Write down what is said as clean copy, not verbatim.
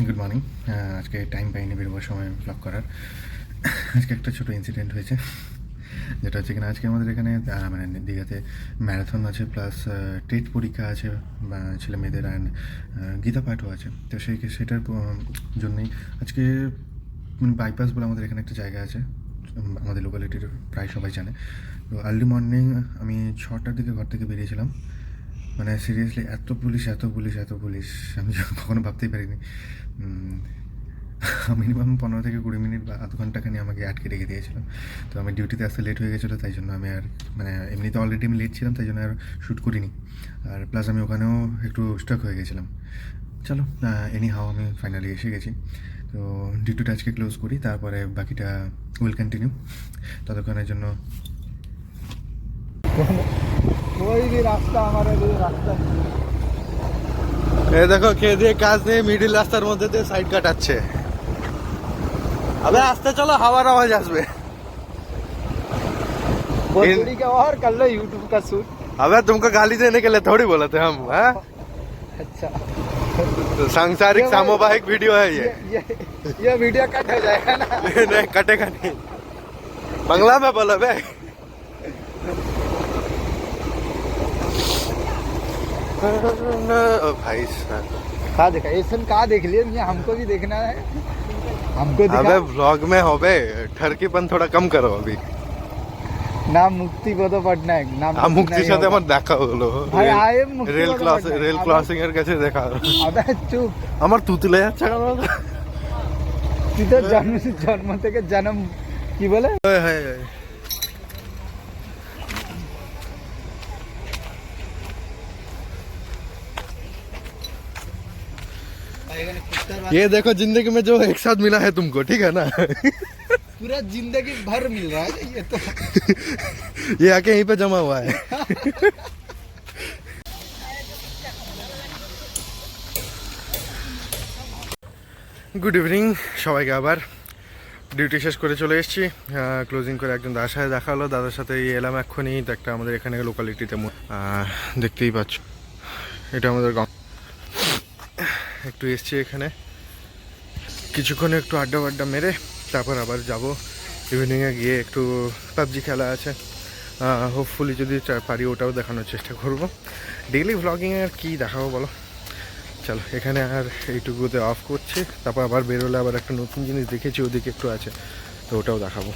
Good morning. আজকে time পাইনি বেরোবার সময় ব্লগ করার। আজকে একটা ছোটো ইনসিডেন্ট হয়েছে, যেটা হচ্ছে কিনা আজকে আমাদের এখানে মানে দীঘাতে ম্যারাথন আছে, প্লাস টেট পরীক্ষা আছে বা ছেলে মেয়েদের, অ্যান্ড গীতা পাঠও আছে। তো সেটার জন্যই আজকে মানে বাইপাস বলে আমাদের এখানে একটা জায়গা আছে, আমাদের লোকালিটির প্রায় সবাই জানে। তো আর্লি মর্নিং আমি 6টার দিকে ঘর থেকে বেরিয়েছিলাম। মানে সিরিয়াসলি এত পুলিশ, এত পুলিশ, এত পুলিশ, আমি কখনো ভাবতেই পারিনি। মিনিমাম 15 থেকে 20 মিনিট বা আধ ঘন্টাখানি আমাকে আটকে রেখে দিয়েছিল। তো আমি ডিউটিতে আসতে লেট হয়ে গেছিলো, তাই জন্য আমি আর মানে এমনিতে অলরেডি আমি লেট ছিলাম, তাই জন্য আর শ্যুট করিনি। আর প্লাস আমি ওখানেও একটু স্টাক হয়ে গেছিলাম। চলো, এনি হাও আমি ফাইনালি এসে গেছি। তো ডিউটিটা আজকে ক্লোজ করি, তারপরে বাকিটা উইল কন্টিনিউ। ততক্ষণের জন্য कोई भी रास्ता हमारे लिए रास्ता এই দেখো খেয়ে দিয়ে কাজ নেই, মিডিল রাস্তার মধ্যে দিয়ে সাইড কাটাচ্ছে। আবে আস্তে চলো, হাওয়ার আওয়াজ আসবে। भोजपुरी का और कर लो यूट्यूब का शूट। अबे तुमको गाली देने के लिए थोड़ी बोला थे हम, हैं? अच्छा, तो सांसारिक ये भाई- सामुदायिक वीडियो है ये। ये वीडियो कट हो जाएगा ना। नहीं कटेगा नहीं, बंगला में बोला बे। ओ भाई साहब, कहा देखा ऐसा कहा देख लिए ये हमको भी देखना है, हमको अबे दिखा व्लॉग में हो बे, ठरकीपन थोड़ा कम करो अभी। नाम मुक्ति बोधो पटनायक नाम মুক্তির সাথে আমার দেখা হলো ভাই, I am মুক্তি রেল বন্দ্যোপাধ্যায়। রেল ক্রসিং এর কাছে দেখা হলো। अबे चुप, আমার তুতলে যাচ্ছে কেন? তুই তো জন্ম থেকে জন্ম কি বলে হায় হায় হায়। ये देखो जिंदगी में जो एक साथ मिला है तुमको, ठीक है ना? पूरा जिंदगी भर मिल रहा है ये तो। ये आके यहीं पे जमा हुआ है। গুড ইভিনিং সবাইকে। আবার ডিউটি শেষ করে চলে এসেছি, ক্লোজিং করে একজন দাদার সাথে দেখা হলো। দাদার সাথে এলাম এক্ষুনি। তো একটা আমাদের এখানে লোকালিটিতে দেখতেই পাচ্ছ, এটা আমাদের গাঁও। একটু এসছি এখানে কিছুক্ষণ একটু আড্ডা মেরে তারপর আবার যাব ইভিনিংয়ে গিয়ে একটু পাবজি খেলা আছে, হোপফুলি যদি পারি ওটাও দেখানোর চেষ্টা করব। ডেইলি ভ্লগিংয়ে আর কী দেখাবো বলো। চলো এখানে আর এইটুকুতে অফ করছি, তারপর আবার বেরোলে আবার একটা নতুন জিনিস দেখেছি ওদিকে একটু আছে, তো ওটাও দেখাবো।